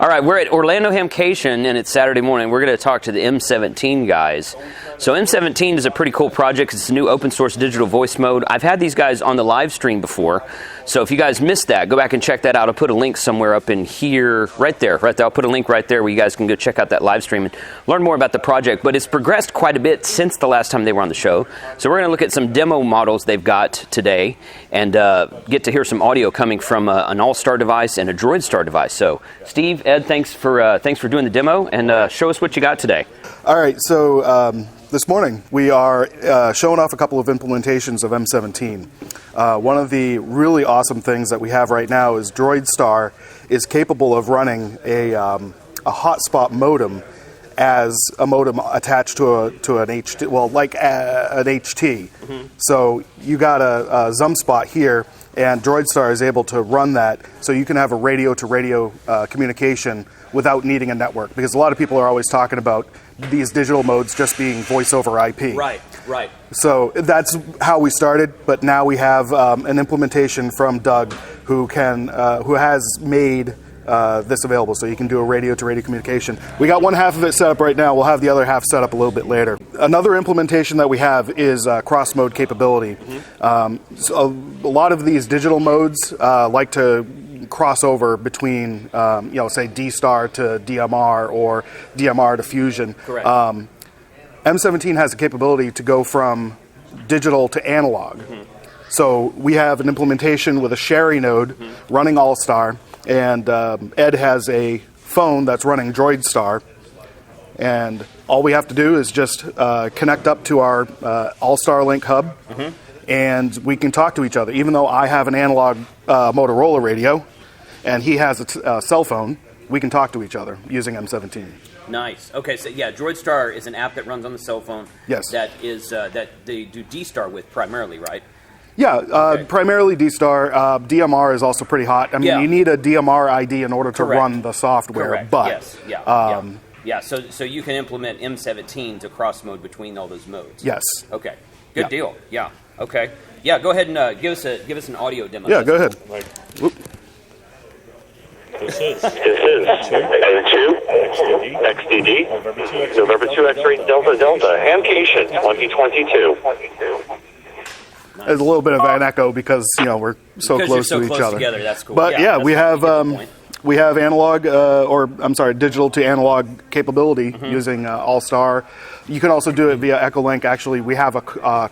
All right, we're at Orlando Hamcation, and it's Saturday morning. We're going to talk to the M17 guys. So M17 is a pretty cool project. It's a new open source digital voice mode. I've had these guys on the live stream before, so if you guys missed that, go back and check that out. I'll put a link somewhere up in here, right there. I'll put a link right there where you guys can go check out that live stream and learn more about the project. But it's progressed quite a bit since the last time they were on the show. So we're going to look at some demo models they've got today and get to hear some audio coming from an All-Star device and a Droid Star device. So Steve, Ed, thanks for doing the demo, and show us what you got today. All right, so this morning we are showing off a couple of implementations of M17. One of the really awesome things that we have right now is Droid Star is capable of running a hotspot modem as a modem attached to an HT, well, like an HT. Mm-hmm. So you got a Zum spot here, and Droid Star is able to run that, so you can have a radio-to-radio communication without needing a network. Because a lot of people are always talking about these digital modes just being voice over IP. Right. So that's how we started, but now we have an implementation from Doug who has made this available, so you can do a radio-to-radio communication. We got one half of it set up right now. We'll have the other half set up a little bit later. Another implementation that we have is cross-mode capability. So a lot of these digital modes like to cross over between, say D-Star to DMR or DMR to Fusion. Correct. M17 has the capability to go from digital to analog. Mm-hmm. So we have an implementation with a Sherry node running All-Star, and Ed has a phone that's running Droid Star, and all we have to do is just connect up to our All-Star Link hub, and we can talk to each other. Even though I have an analog Motorola radio, and he has a cell phone, we can talk to each other using M17. Nice. Okay, so yeah, Droid Star is an app that runs on the cell phone. Yes. That they do D-Star with primarily, right? Yeah, Okay. Primarily D-Star. DMR is also pretty hot. I mean, you need a DMR ID in order to run the software. Correct. But Yes. Yeah. So you can implement M17 to cross mode between all those modes. Yes. Okay. Good deal. Yeah. Okay. Yeah. Go ahead and give us an audio demo. Yeah. Go ahead. Whoop. This is N2 XDD November 2 X-ray Delta Hamcation 2022. There's a little bit of an echo because we're so close to each other. Together, that's cool. But we have analog digital to analog capability using All-Star. You can also do it via Echolink. Actually, we have a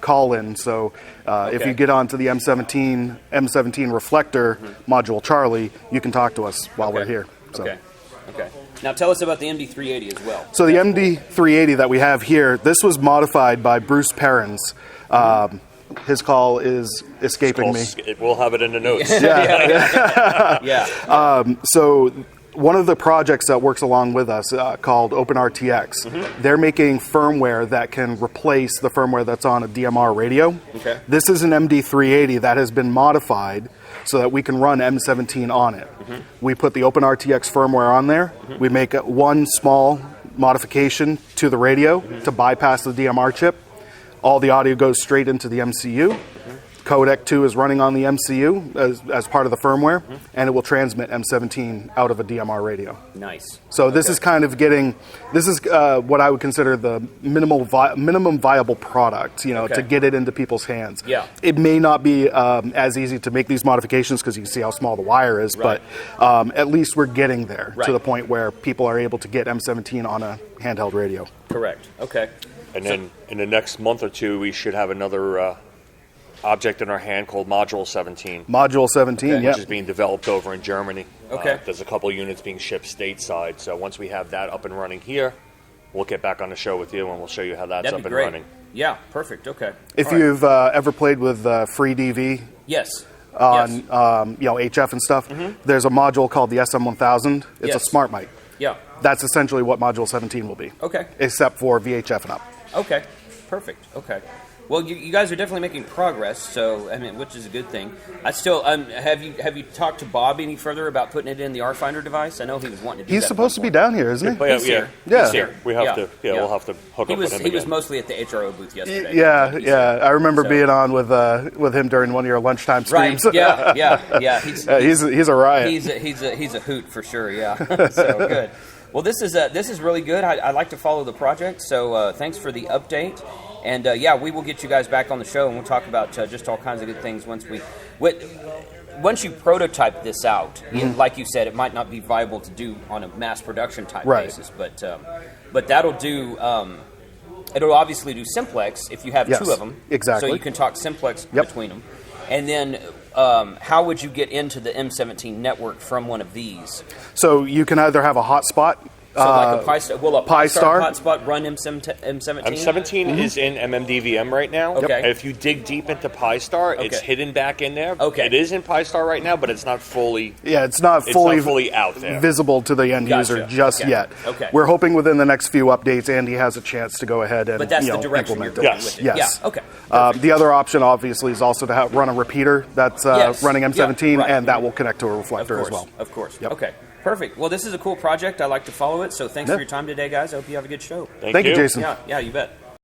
call-in, so if you get onto the M17 reflector module Charlie, you can talk to us while we're here. So. Okay. Now tell us about the MD380 as well. So the MD380 that we have here, this was modified by Bruce Perrins. His call is escaping me. We'll have it in the notes. So one of the projects that works along with us called OpenRTX, they're making firmware that can replace the firmware that's on a DMR radio. Okay. This is an MD380 that has been modified so that we can run M17 on it. We put the OpenRTX firmware on there. We make one small modification to the radio to bypass the DMR chip. All the audio goes straight into the MCU. Codec 2 is running on the MCU as part of the firmware, and it will transmit M17 out of a DMR radio. Nice. So this is kind of what I would consider the minimum viable product, to get it into people's hands. Yeah. It may not be as easy to make these modifications because you can see how small the wire is, but at least we're getting there to the point where people are able to get M17 on a handheld radio. Correct. Okay. And then in the next month or two, we should have another object in our hand called Module 17. Module 17, which is being developed over in Germany. Okay. There's a couple units being shipped stateside. So once we have that up and running here, we'll get back on the show with you and we'll show you how that's That'd up be and great. running. Yeah, perfect. Okay. If you've ever played with FreeDV Yes. on HF and stuff, there's a module called the SM1000. It's a smart mic. Yeah. That's essentially what Module 17 will be. Okay. Except for VHF and up. Okay. Perfect. Okay. Well, you guys are definitely making progress, so I mean, which is a good thing. I still have you talked to Bob any further about putting it in the RFinder device? I know he was wanting to do He's that supposed to be down here, isn't he? He's here. Yeah. He's here. We have to. Yeah, we'll have to hook up with him He was again. mostly at the HRO booth yesterday. Yeah. I remember being on with him during one of your lunchtime streams. Right. Yeah. He's a riot. He's a hoot for sure. Yeah. So good. Well, this is really good. I like to follow the project, so thanks for the update. And we will get you guys back on the show, and we'll talk about just all kinds of good things once you prototype this out. Like you said, it might not be viable to do on a mass production type basis, but that'll do. It'll obviously do simplex if you have two of them. Exactly. So you can talk simplex between them, and then. How would you get into the M17 network from one of these? So you can either have a hotspot. So like a Pi Star, will a Pi Star Star hotspot run M17? M17 is in MMDVM right now. Okay. And if you dig deep into Pi Star, it's hidden back in there. Okay. It is in Pi Star right now, but it's not fully. Yeah, it's not fully out there, visible to the end user just yet. Okay. We're hoping within the next few updates, Andy has a chance to go ahead and But that's the direction you're implement going it. with it. Yes. Yeah. Okay. The other option, obviously, is also to run a repeater that's running M17, and that will connect to a reflector as well. Of course. Yep. Okay. Perfect. Well, this is a cool project. I like to follow it. So thanks for your time today, guys. I hope you have a good show. Thank you, Jason. Yeah, you bet.